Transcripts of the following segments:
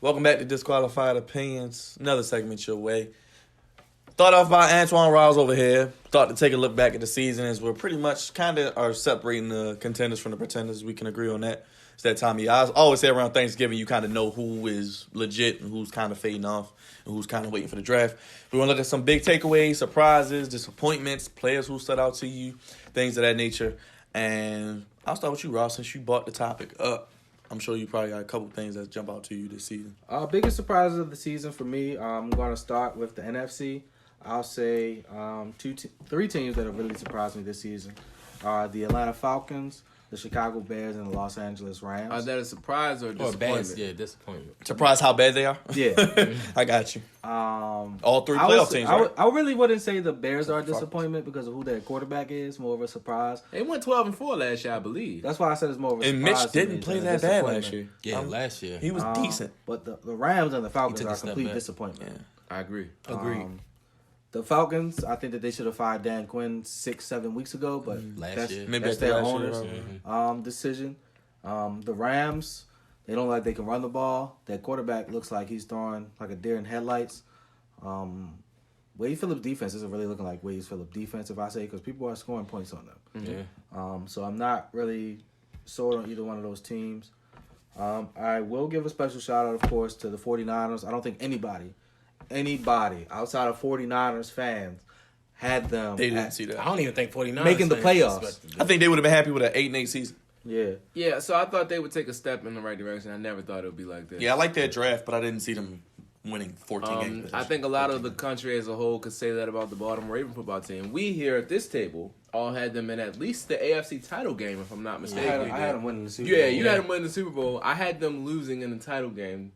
Welcome back to Disqualified Opinions. Another segment your way. Thought off by Antoine Rouse over here. Thought to take a look back at the season as we're pretty much kind of are separating the contenders from the pretenders. We can agree on that. It's that time of year. I always say around Thanksgiving, you kind of know who is legit and who's kind of fading off and who's kind of waiting for the draft. We want to look at some big takeaways, surprises, disappointments, players who stood out to you, things of that nature. And I'll start with you, Ross, since you brought the topic up. I'm sure you probably got a couple things that jump out to you this season. Biggest surprises of the season for me, I'm going to start with the NFC. I'll say three teams that have really surprised me this season are the Atlanta Falcons, the Chicago Bears, and the Los Angeles Rams. Are that a surprise or disappointment? Yeah, disappointment. Surprised how bad they are? Yeah. I got you. All three playoff teams, right? I really wouldn't say the Bears are a disappointment because of who their quarterback is. More of a surprise. They went 12-4 last year, I believe. That's why I said it's more of a surprise. And Mitch to me didn't play than a that bad last disappointment. year. Yeah, last year. He was decent. But the Rams and the Falcons took a are a step complete back. disappointment. Yeah. I agree. Agreed. The Falcons, I think that they should have fired Dan Quinn 6-7 weeks ago, but Last year. Maybe that's after their last year, owner's decision. The Rams, they don't like they can run the ball. Their quarterback looks like he's throwing like a deer in headlights. Wade Phillips' defense isn't really looking like Wade Phillips' defense, if I say, because people are scoring points on them. Yeah. So I'm not really sold on either one of those teams. I will give a special shout out, of course, to the 49ers. I don't think anybody outside of 49ers fans had them They didn't see that. I don't even think 49 Making the playoffs. I think they would have been happy with an 8-8 season. Yeah. Yeah, so I thought they would take a step in the right direction. I never thought it would be like this. Yeah, I like that draft, but I didn't see them winning 14 games. I think a lot of the country as a whole could say that about the Baltimore Raven football team. We here at this table all had them in at least the AFC title game, if I'm not I mistaken. had them winning the Super Bowl. Yeah, you had them win the Super Bowl. I had them losing in the title game.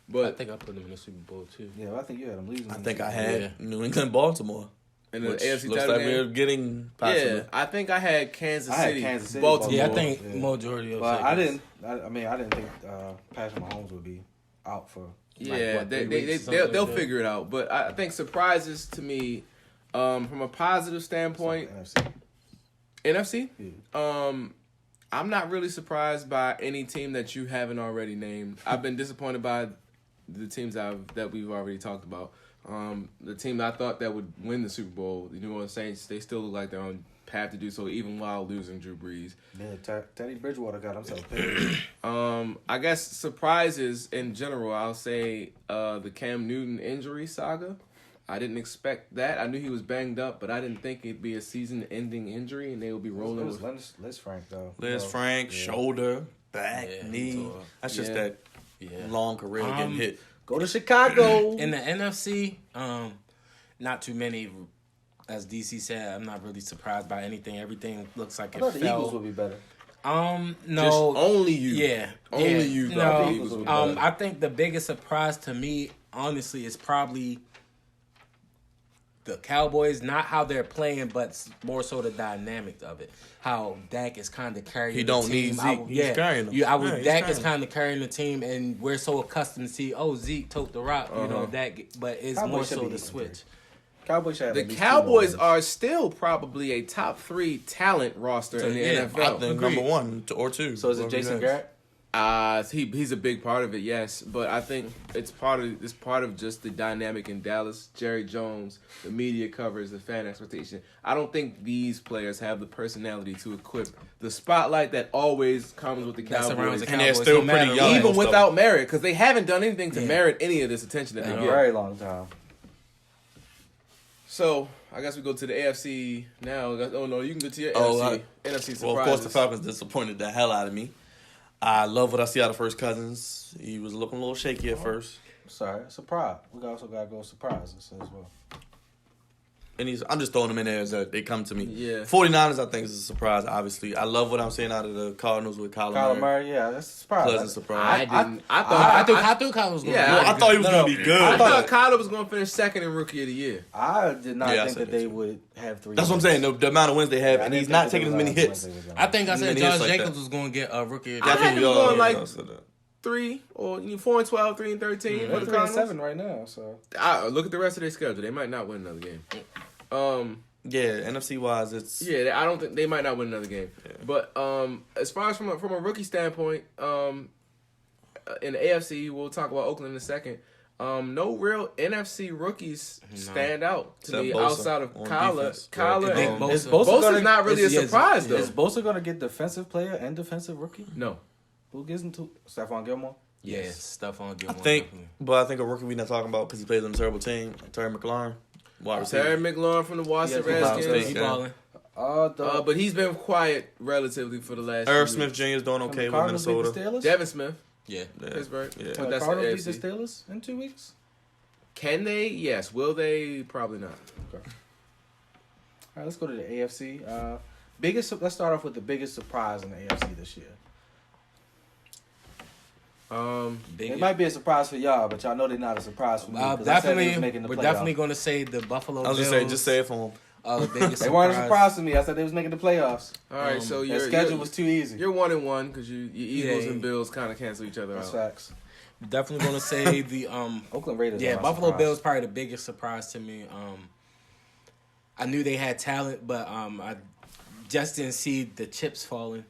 I But think I put them in the Super Bowl too. Yeah, I think you had them losing. I think I had New England, Baltimore. in the Which AFC looks title like we're game. getting possibly. Yeah, I think I had Kansas I had City, Kansas City, Baltimore. Yeah, I think Yeah. majority of But seconds. I didn't think Patrick Mahomes would be out for. Yeah, like, 3 weeks. they'll like that. figure it out. But I think surprises to me, from a positive standpoint, NFC. Yeah. I'm not really surprised by any team that you haven't already named. I've been disappointed by the teams that we've already talked about. The team I thought that would win the Super Bowl, the New Orleans Saints, they still look like they're on path to do so, even while losing Drew Brees. Yeah, Teddy Bridgewater got himself paid. I guess surprises in general, I'll say the Cam Newton injury saga. I didn't expect that. I knew he was banged up, but I didn't think it'd be a season-ending injury and they would be rolling It was with. Liz Frank though. Liz Frank, shoulder, back, Yeah, knee. tore. That's just Yeah. that Yeah. long career getting hit. Go to Chicago. In the NFC, not too many. As DC said, I'm not really surprised by anything. Everything looks like I it thought the Eagles fell. would be better. No, Just only you. yeah, Only yeah. you thought the No, Eagles would be better. I think the biggest surprise to me, honestly, is probably the Cowboys. Not how they're playing, but more so the dynamic of it. How Dak is kind of carrying. He the don't team. need Zeke. He's carrying them. Dak Yeah, he's is carrying kind of carrying the team, and we're so accustomed to see, Zeke tote the rock, Dak. But it's Cowboys more should so be the even switch. Cowboys should have The at least Cowboys 2 more are still probably a top 3 talent roster in the yeah, NFL. I think Agreed. number 1 or 2. wins. So is it whoever Jason next. Garrett? He's a big part of it, yes. But I think it's part of just the dynamic in Dallas. Jerry Jones, the media covers, the fan expectation. I don't think these players have the personality to equip the spotlight that always comes with the That surrounds Cowboys, the And they're Cowboys, still no matter pretty young. what. even most of without merit, because they haven't done anything to Yeah. merit any of this attention that In they a get. very long time. So I guess we go to the AFC now. Oh no, you can go to your Oh, NFC surprises. Well, of course, the Falcons disappointed the hell out of me. I love what I see out of First Cousins. He was looking a little shaky at first. Sorry, surprise. We also got to go surprises as well. And I'm just throwing them in there as they come to me. Yeah. 49ers, I think, is a surprise, obviously. I love what I'm seeing out of the Cardinals with Kyler Kyler Murray. Murray, yeah, that's a surprise. Pleasant surprise. I I thought Kyle was going Yeah, Well, I thought he was going to be good. I thought Kyler was going to finish second in Rookie of the Year. I did not Yeah, I think said that that they too. would have 3. That's what I'm saying, the amount of wins they have, Yeah, I and didn't he's think not that taking as they many would have hits. as much as they were I think I Many said hits Josh like Jacobs that. was going to get a rookie. I had we them all- going like all said that. 3 or 4-12, 3-13 They're for the 3 and Cardinals. 7 right now, so Look at the rest of their schedule. They might not win another game. Yeah, NFC-wise, it's... Yeah, I don't think they might not win another game. Yeah. But as far as from a rookie standpoint, in the AFC, we'll talk about Oakland in a second. No real NFC rookies stand out to Except me Bosa outside of on Kyler. defense. Kyler Nick and Bosa. Is Bosa Bosa's gonna- not really a surprise though. Is Bosa going to get defensive player and defensive rookie? No, Who gives him to Stephon Gilmore? Yeah, Yes. stuff on I Gilmore. think, definitely. but I think a rookie we're not talking about because he plays on a terrible team. Terry McLaurin, wide receiver. Terry McLaurin from the Washington Yeah, Ohio Redskins. State. He balling. But he's been quiet relatively for the last. Irv few Smith weeks. Jr. is doing okay with Cardinals beat Minnesota. the Steelers? Devin Smith, Yeah. Yeah. Pittsburgh. Yeah. But Will the that's Cardinals the beat the AFC. Steelers in 2 weeks? Can they? Yes. Will they? Probably not. All right, let's go to the AFC. Let's start off with the biggest surprise in the AFC this year. Big. It might be a surprise for y'all, but y'all know they're not a surprise for me. 'cause I said they was making the We're playoffs. definitely going to say the Buffalo I was Bills. just saying, just say it for him. The biggest They weren't a surprise. surprise to me. I said they was making the playoffs. All right. So Their your schedule was too easy. You're 1-1 because your Eagles Yeah. and Bills kind of cancel each other That's out. facts. Definitely going to say the Oakland Raiders. Yeah, are my Buffalo surprise. Bills probably the biggest surprise to me. I knew they had talent, but I just didn't see the chips falling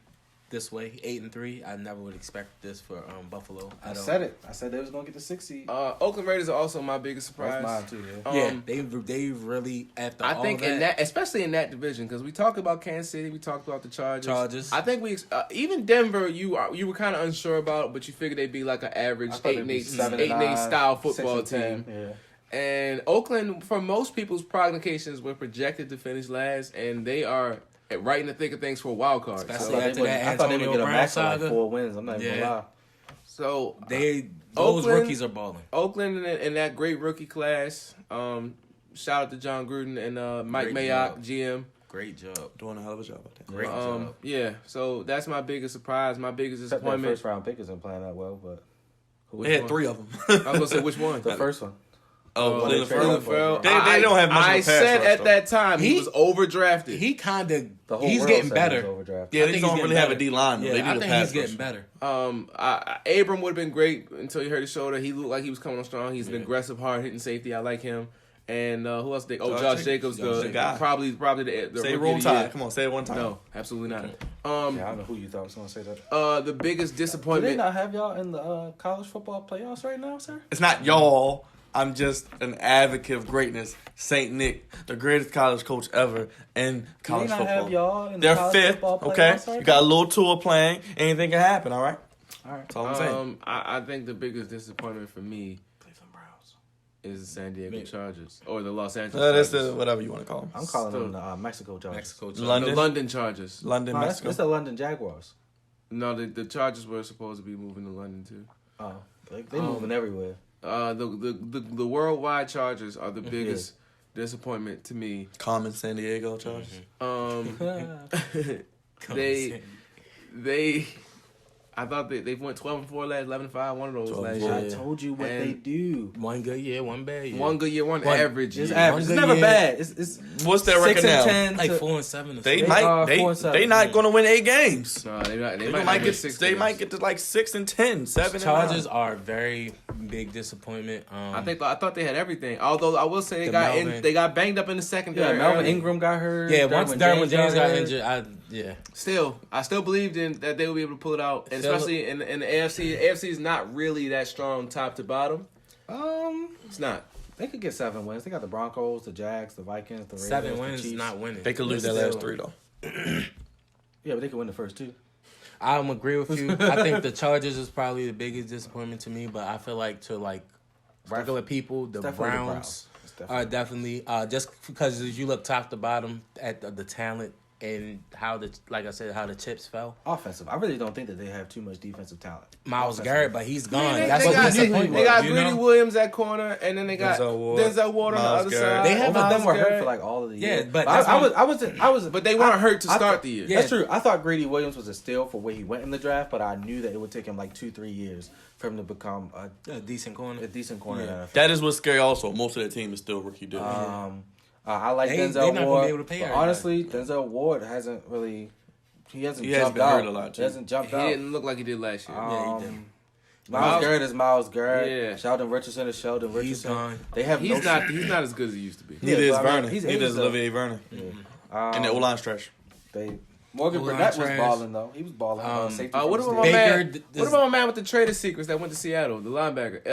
this way. 8-3. I never would expect this for Buffalo. I said it. I said they was gonna get the 6 seed. Oakland Raiders are also my biggest surprise. That's mine too. Yeah. Yeah, they really after I all think that, in that, especially in that division, because we talked about Kansas City, we talked about the Chargers. I think even Denver, you were kind of unsure about, but you figured they'd be like an average I thought they'd be 8-8 style football 6-10. team. Yeah. And Oakland, for most people's prognostications, were projected to finish last, and they are right in the thick of things for a wild card. Especially So, after that I thought they would Antonio get a Brown max of like saga. 4 wins. I'm not even gonna lie. so those Oakland- rookies are balling. Oakland in that great rookie class. Shout out to John Gruden and Mike Great Mayock, job. GM. Great job. Doing a hell of a job out there. Great job. Yeah, so that's my biggest surprise, my biggest Except that disappointment. first round pick isn't playing that well, but They had 3 of them. I was gonna say which one. the first one. Cleveland Cleveland Farrell. Farrell. They don't have much of a I pass said rush, at though. that time he He- was overdrafted. He kind of The whole he's world getting said better. he was overdrafted. Yeah, I they think don't he's really getting have a better. D line. Though. Yeah, They need I a think pass he's getting rush. better. Abram would have been great until he hurt his shoulder. He looked like he was coming on strong. He's an aggressive, hard hitting safety. I like him. And who else? Josh Jacobs, the guy. probably the Say rookie roll of the year. tide. Come on, say it one time. No, absolutely not. Yeah, I don't know who you thought was gonna say that. The biggest Do they disappointment. not have y'all in the college football playoffs right now, sir? It's not y'all. I'm just an advocate of greatness. Saint Nick, the greatest college coach ever in Do they college not football. have y'all in the They're college 5th, football playoffs okay? right You got a little tour playing. Anything can happen, all right? All right. That's all I'm saying. I think the biggest disappointment for me Cleveland Browns. is the San Diego Chargers or the Los Angeles That's Chargers. whatever you want to call them. I'm calling Still- them the Mexico Chargers. Mexico. London. The London Chargers. London, No, Mexico. it's the London Jaguars. No, the Chargers were supposed to be moving to London too. Oh, they moving everywhere. The worldwide Chargers are the biggest disappointment to me. Common San Diego Chargers. They I thought they went 12-4 last 11-5, one of those 12-4. last I year. told you what And- they do. One good year, one bad year. One good year, one One- average It's year. average. It's good never year. bad. It's What's their record 6 and now? 10. like to- 4-7. They They might. are They 4-7. not going to win 8 games. No, they might They not might win get. 6 They games. might get to like 6 and 10, 7 Chargers and 9. are a very big disappointment. I thought they had everything. Although I will say The Melvin. they got banged up in the secondary. Yeah, Melvin early. Ingram got hurt. Yeah, once Derwin James got hurt. injured, I I still believed in that they would be able to pull it out, and Phillip- especially in the AFC. The AFC is not really that strong top to bottom. It's not. They could get 7 wins. They got the Broncos, the Jags, the Vikings, the Ravens, 7 the wins, Chiefs. not winning. They could lose their last 3 though. Yeah, but they could win the first 2. I agree with you. I think the Chargers is probably the biggest disappointment to me, but I feel like to regular people, the definitely the Browns Browns. It's are definitely just because as you look top to bottom at the talent and how how the chips fell. Offensive. I really don't think that they have too much defensive talent. Miles Offensive. Garrett, but he's gone. They That's got, what disappointment. they got you Greedy know? Williams at corner, and then they got Denzel Ward, on the Myles other Garrett. side. They have Both of them Myles were hurt Garrett. for like all of the Yeah, year. but I was. But they weren't hurt to I start thought- the year. Yeah. That's true. I thought Grady Williams was a steal for where he went in the draft, but I knew that it would take him like 2-3 years for him to become A decent corner. a decent corner. in the NFL. That is what's scary. Also, most of their team is still rookie dudes. I like They Denzel not gonna Ward. be able to pay but everybody. honestly, Denzel Ward hasn't really. He hasn't He has jumped been out. hurt a lot, too. He hasn't jumped He out. didn't look like he did last year. Yeah, he did. Miles Garrett is Miles Garrett. Yeah. Sheldon Richardson is Sheldon Richardson. He's gone. They have He's no not as good as he used to be. Neither is but I mean, Vernon. he's Neither is 80, so- Olivier Vernon. And the O-line stretch. They Morgan O-line Burnett was trash. balling though. He was balling. Safety What for about my the Steelers. man? Baker, What about my man with the trader secrets that went to Seattle? The linebacker,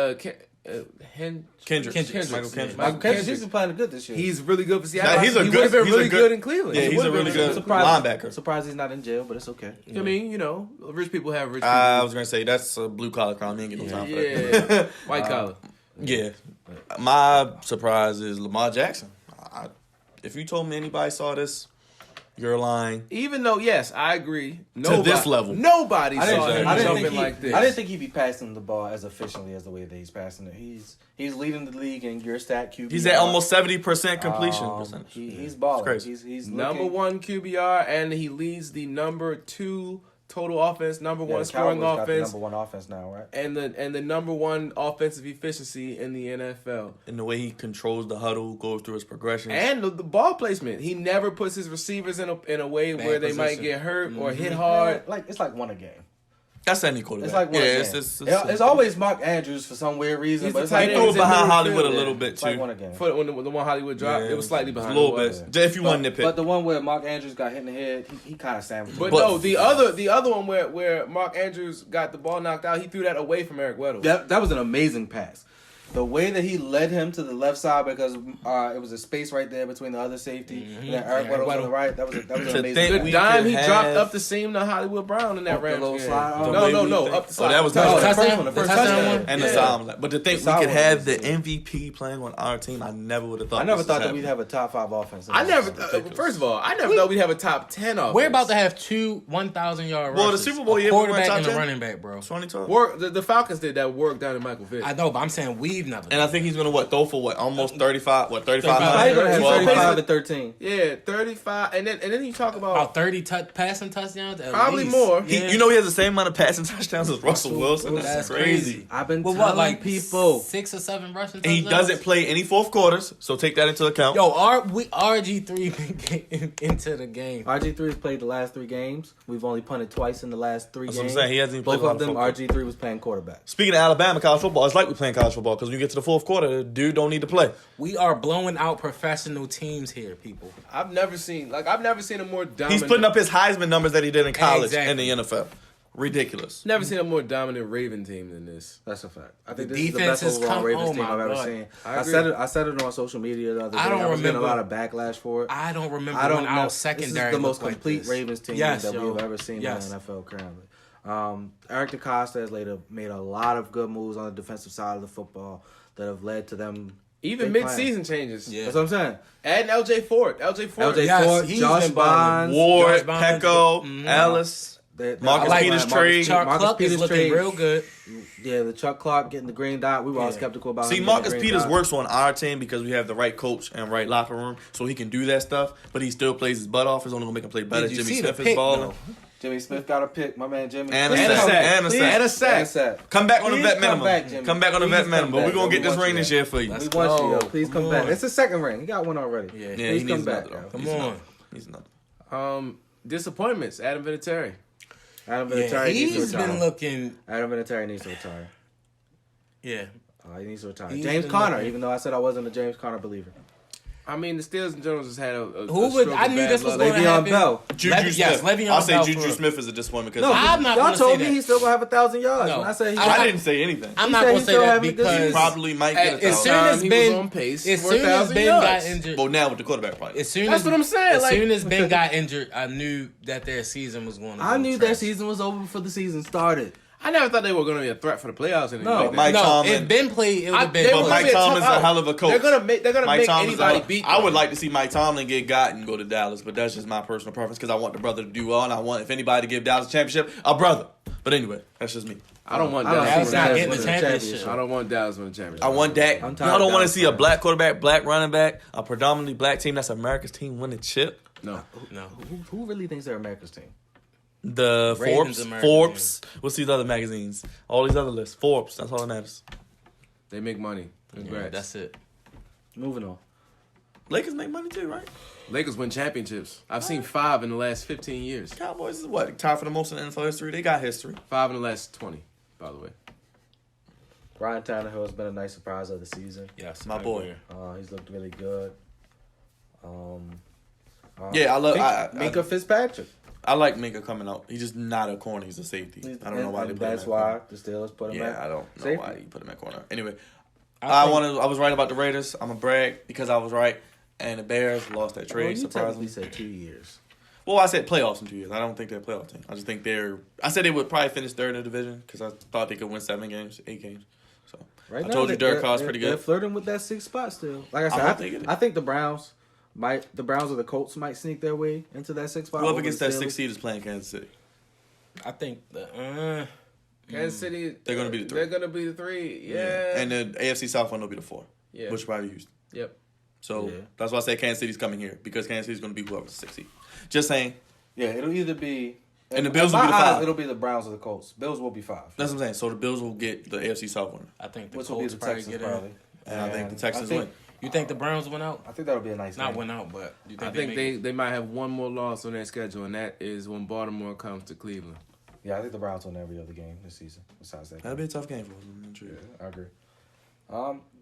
Kendricks. Michael Kendricks. Michael Kendricks, he's been playing good this year. He's really good for Seattle. Nah, he's a he good- would have been he's a really good- good in Cleveland. Yeah, He he's would've a been really good surprised, linebacker. Surprised he's not in jail, but it's okay. I mean, rich people have rich people. I was gonna say that's a blue collar crime. He ain't get no time for that. yeah, white collar. Yeah. My surprise is Lamar Jackson. If you told me anybody saw this, you're lying. Even though, yes, I agree. this level. Nobody I saw didn't, him I, didn't jumping think like this. I didn't think he'd be passing the ball as efficiently as the way that he's passing it. He's leading the league in your stat QBR. He's at almost 70% completion percentage. He's balling. It's crazy. He's number looking, one QBR, and he leads the number 2 total offense, number yeah, one the scoring Cowboys got the offense, number one offense now, right? and the number one offensive efficiency in the NFL. And the way he controls the huddle, goes through his progressions. And the ball placement. He never puts his receivers in a way Bad where they might position. get hurt or hit hard. It's like one a game. That's any quarterback. It's like one yeah, a game. It's always Mark Andrews for some weird reason. He's But the it's tight like, end. He threw He's it in behind middle Hollywood a field, little yeah. bit it's like too. one a game. For when the one Hollywood dropped, Yeah, it was slightly it's behind. a little the bit. ball. Just if you want to nitpick. But the one where Mark Andrews got hit in the head, he kind of sandwiched. But, it. no, the other one where Mark Andrews got the ball knocked out, he threw that away from Eric Weddle. That was an amazing pass. The way that he led him to the left side because it was a space right there between the other safety and then Eric Weddle was on the right. That was an To amazing think The pass. we dime could he dropped have- up the seam to Hollywood Brown in that Up the Rams little game. slide arm? The No, way we no, think- up the side. Oh, that was No, touchdown. the first one, the first touchdown touchdown. one? And the Yeah. sound. But to think we The could sound have was the amazing. MVP playing on our team, I never would have thought. I never this thought was that we'd have a top 5 offense. I never. ridiculous. First of all, I never thought we'd have a top 10 offense. We're about to have 2 1,000-yard Well, the rushes. Super Bowl a year, we went quarterback top and a 10. running back, bro. 2012. work. The Falcons did that work down in Michael Vick. I know, but I'm saying we've never. And I think he's gonna throw for almost 35. 35 Probably hundred. gonna have 12. 35 to 13. Yeah, 35, and then you talk about about 30 passing touchdowns. At probably least. more. He, you know, he has the same amount of passing touchdowns as Russell Wilson. That's That's crazy. crazy. I've been Well, telling what, like people. 6 or 7 rushing And he touchdowns? doesn't play any fourth quarters, so take that into account. Yo, RG3 been getting into the game. RG3 has played the last 3 games. We've only punted twice in the last 3 That's what I'm games. saying. He hasn't even played Both a lot of of them, football. RG3 was playing quarterback. Speaking of Alabama college football, it's like we playing college football because when you get to the fourth quarter, the dude don't need to play. We are blowing out professional teams here, people. I've never seen a more dominant. He's putting up his Heisman numbers that he did in college Exactly. and the NFL. Ridiculous. Never seen a more dominant Raven team than this. That's a fact. I think The this is the defense best has overall come- Ravens oh team my I've ever God. seen. I I agree. said it on social media the other day. I don't was getting a remember- lot of backlash for it. I don't remember I don't when know. our This secondary is the most looked like complete this. Ravens team Yes, that yo. we've ever seen Yes. in the NFL currently. Eric DeCosta has made a lot of good moves on the defensive side of the football that have led to them. Even big mid-season changes. Yeah. That's what I'm saying. Adding LJ Ford. LJ Ford. LJ Yes, Ford, he's Josh been balling. Bonds, Ward, Josh Bonds, Pecco, Ellis. I Marcus like Peters Marcus trade. Chuck Marcus Clark is Peters looking trade. real good. Yeah, the Chuck Clark getting the green dot. We were all Yeah. skeptical about See, him getting Marcus the green Peters dot. works on our team because we have the right coach and right locker room, so he can do that stuff. But he still plays his butt off. It's only gonna make him play better. Did you Jimmy see the Smith is pick, balling. though? Jimmy Smith got a pick. My man Jimmy. And a Please sack. come back. And a Please. sack. And a sack. And a sack. Come back on the Please vet come minimum. back, Jimmy. Come back on the Please vet come minimum. But back, we're gonna bro. get We this want ring you this there. year for you. Let's We want you, yo. go. Please come Come back. on. It's the second ring. He got one already. Yeah. Yeah, Please he come needs back. another. yo. He's Come another. on. He's another. Disappointments. Adam Vinatieri. Adam Yeah, Vinatieri needs to he's retire. been looking. Adam Vinatieri needs to retire. Yeah. He needs to retire. He's James been Conner, looking- even though I said I wasn't a James Conner believer. I mean, the Steelers in general just had a Who would? I knew this was going to Le'Veon happen. Bell. Juju Smith. Yes, Le'Veon I'll say Bell Juju for- Smith is a disappointment because No, I'm not y'all gonna told say me that. he's still gonna have 1,000 yards. No. When I said I didn't say anything. I'm He not said going he to say still that having a good He season. because probably might get as a soon thousand. as he Ben, was on pace as for soon as 1,000 Ben yards. got injured, Well, now with the quarterback probably. as soon That's as what I'm saying, As like- soon as Ben got injured, I knew that their season was going to. I go knew trash. that season was over before the season started. I never thought they were going to be a threat for the playoffs. Or anything No, like that. Mike No, Tomlin. if Ben played, it would have been. they But were Mike gonna be a tough Tomlin's a out. hell of a coach. They're gonna make Tomlin's anybody a- beat. I would them. like to see Mike Tomlin get got and go to Dallas, but that's just my personal preference because I want the brother to do well, and I want, if anybody to give Dallas a championship, a brother. But anyway, that's just me. I don't want I don't Dallas. Dallas to not win getting the the championship. I don't want Dallas to win the championship. I want Dak. I'm tired Y'all don't of want to Dallas see a fans. black quarterback, black running back, a predominantly black team that's America's team win a chip. No. No. Who really thinks they're America's team? The Ravens Forbes, American Forbes. What's these other magazines? All these other lists. Forbes. That's all that matters. They make money. Congrats. Yeah, that's it. Moving on. Lakers make money too, right? Lakers win championships. I've seen 5 in the last 15 years. Cowboys is what? Tied for the most in NFL history. They got history. 5 in the last 20, by the way. Ryan Tannehill has been a nice surprise of the season. Yes, My I boy. agree. He's looked really good. Yeah, I love. Minka Fitzpatrick. I like Minka coming out. He's just not a corner. He's a safety. I don't know why they put him That's at why corner. the Steelers put him Yeah, at I don't know safety. why you put him at corner. Anyway, I I was right about the Raiders. I'm a brag because I was right. And the Bears lost that Well, trade, you technically surprisingly. said 2 years. Well, I said playoffs in 2 years. I don't think they're a playoff team. I just think I said they would probably finish third in the division because I thought they could win 7 games, 8 games. So Right I now, told you Derek Carr's pretty They're good. flirting with that 6th spot still. Like I said, I don't think it is. I think the Browns or the Colts might sneak their way into that 6th spot. Whoever over gets the that Steelers. 6th seed is playing Kansas City. I think Kansas City. They're gonna be the 3. They're gonna be the 3. Yeah. And the AFC South one will be the 4. Yeah. Which will probably Houston. Yep. So Yeah. that's why I say Kansas City's coming here because Kansas City's going to be whoever's the 6th seed. Just saying. Yeah, it'll either be. And the Bills in will be my the eyes, 5. It'll be the Browns or the Colts. Bills will be 5. That's what I'm saying. So the Bills will get the AFC South winner. I think the Which will be Colts the probably Texans get probably. in. And I think the And Texans think- win. You think the Browns win out? I think that'll be a nice Not game. win out, but you I think think they might have one more loss on their schedule, and that is when Baltimore comes to Cleveland. Yeah, I think the Browns win every other game this season. Besides that, That'll be a tough game for them. I'm sure. I agree.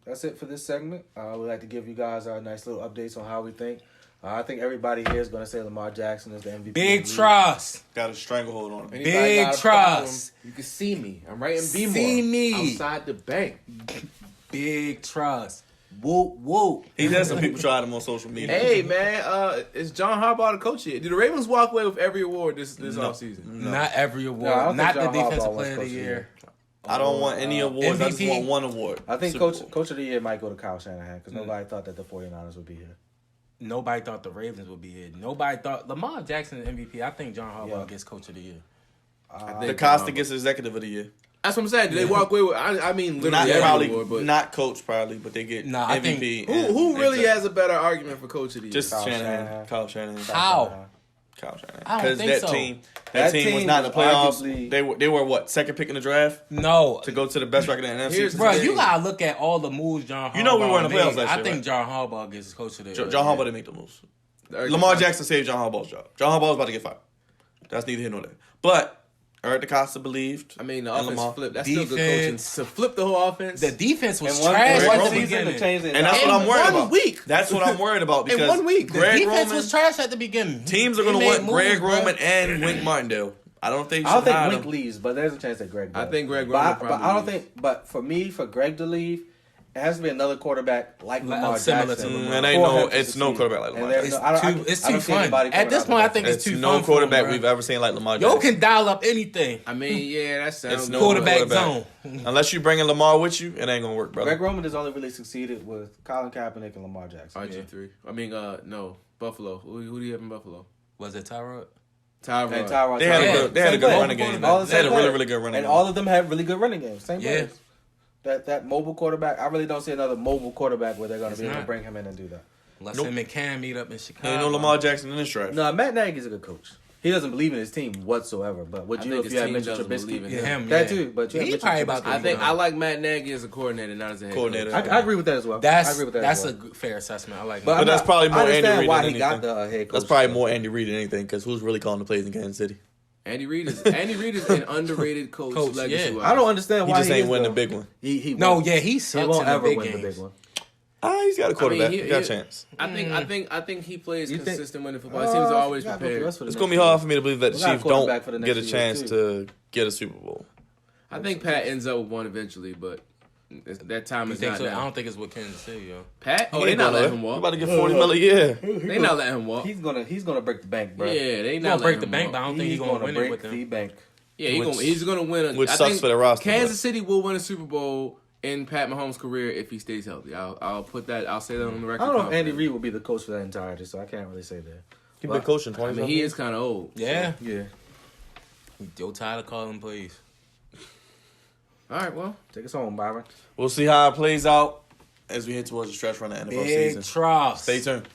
That's it for this segment. We'd like to give you guys our nice little updates on how we think. I think everybody here is going to say Lamar Jackson is the MVP. Big of the league. trust. Got a stranglehold on him. Anybody Big got a trust. problem, You can see me. I'm right in B-more. See me. Outside the bank. Big trust. Whoop whoop. He's had some people try him on social media. Hey, man, is John Harbaugh the coach here? Do the Ravens walk away with every award this offseason? Not every award. No, I don't not think the John Harbaugh defensive wins player of the Coach of the year. Year. I don't want any awards. I just MVP? want one award. I think Super Bowl. Coach of the Year might go to Kyle Shanahan because nobody thought that the 49ers would be here. Nobody thought the Ravens would be here. Nobody thought Lamar Jackson is MVP. I think John Harbaugh Yeah. gets Coach of the Year. The Costa gets Executive of the Year. That's what I'm saying. Do they walk away with? I mean, literally Not every probably, award, but not coach probably, but they get Nah, I MVP. think- who really Executive. has a better argument for coach of the year? Just Kyle Shanahan. Shanahan. Kyle Shanahan. How? Kyle Shanahan. I don't Because think that so. team, That team was team not in the was playoffs. arguably- They were what, second pick in the draft No. to go to the best record in the NFC. Here's- Bro, Yeah. you gotta look at all the moves John Harbaugh You know we were in the made. playoffs last I year, think right? John Harbaugh gets Coach of the Year. John Harbaugh didn't make the moves. Eric Lamar DeCosta. Jackson saved John Harbaugh's job. John Harbaugh's about to get fired. That's neither here nor there. But Eric DeCosta believed. I mean, the in offense Lamar. flipped. That's still good coaching. Defense. To flip the whole offense. The defense was And one trash one at the season beginning. to change it. And that's In what I'm worried one about. week. That's what I'm worried about In because 1 week. The Greg defense Roman, was trash at the beginning. teams are They going to made want moves, Greg bro. Roman and Wink Martindale. I don't think. I don't think hire Wink them. leaves, but there's a chance that Greg does. I think Greg But Roman I probably don't leaves. think. But for me, for Greg to leave, it has to be another quarterback like Lamar similar Jackson. to Mm, Lamar. and ain't for no, him to it's no succeed. quarterback like And Lamar there's Jackson. no- I don't- It's I don't too see fun. anybody At coming this out point, I with think that. it's It's too no fun for quarterback him, bro. we've ever seen like Lamar Yo Jackson. can dial up anything. I mean, yeah, that sounds It's no good. Quarterback zone. Unless you bring in Lamar with you, it ain't gonna work, brother. Greg Roman has only really succeeded with Colin Kaepernick and Lamar Jackson. RG3. I mean, no, Buffalo. Who do you have in Buffalo? Was it Tyrod? Tyrod. And Tyrod They had Yeah, a good, they had a same good play. running game. All the They had a same really, players. really good running And game. all of them have really good running games. Same Yeah. players. That mobile quarterback, I really don't see another mobile quarterback where they're going to be able to not. bring him in and do that. Let's Nope. him and Cam meet up in Chicago. Ain't no Lamar Jackson in this draft. No, Matt Nagy's a good coach. He doesn't believe in his team whatsoever. But would I you think if his you had team Mitchell doesn't believe in Trubisky? Yeah, him, That yeah. too, but you have He Mitchell probably about Trubisky. to I like Matt Nagy as a coordinator, not as a head Coordinator. coach. I agree with that as well. I That's agree with that. that's as a well. good, fair assessment. I like But that. I'm that's not- probably more I understand Andy Reid why than he got anything. the head coach. That's probably more Andy Reid than anything because who's really calling the plays in Kansas City? Andy Reid is an underrated coach. Coach, legacy yeah. wise. I don't understand He why just ain't is, win the though. big one. He No, won't. yeah, he He sucks won't in the ever big win the games. big one. He's got a quarterback. he- he got a he- chance. I think he plays You think- consistent winning football. His teams are always You gotta go prepared. for us for the It's next gonna be year. hard for me to believe that the We got a Chiefs don't quarterback for the get a next year, chance too. to get a Super Bowl. I think Pat ends up with one eventually, but that time You is think not so? I now. don't think it's with Kansas City, yo. Pat? Oh, He they ain't not gonna- letting him You walk. about to get $40 million a year. They not letting him walk. He's gonna break the bank, bro. Yeah, they He's not gonna break letting the him bank, but I walk. don't think he's gonna win it break with the them. bank. Yeah, Which- he's gonna win. which I sucks think for the roster, Kansas but- City will win a Super Bowl in Pat Mahomes' career if he stays healthy. I'll put that. I'll say that on the record. I don't know if Andy confidently. Reid will be the coach for that entirety, so I can't really say that. He been coaching I 20 mean, he is kind of old. Yeah. Yeah. Joe Tyler calling plays. All right. Well, Take us home, Byron. We'll see how it plays out as we head towards the stretch run of the NFL Big season. trust. Stay tuned.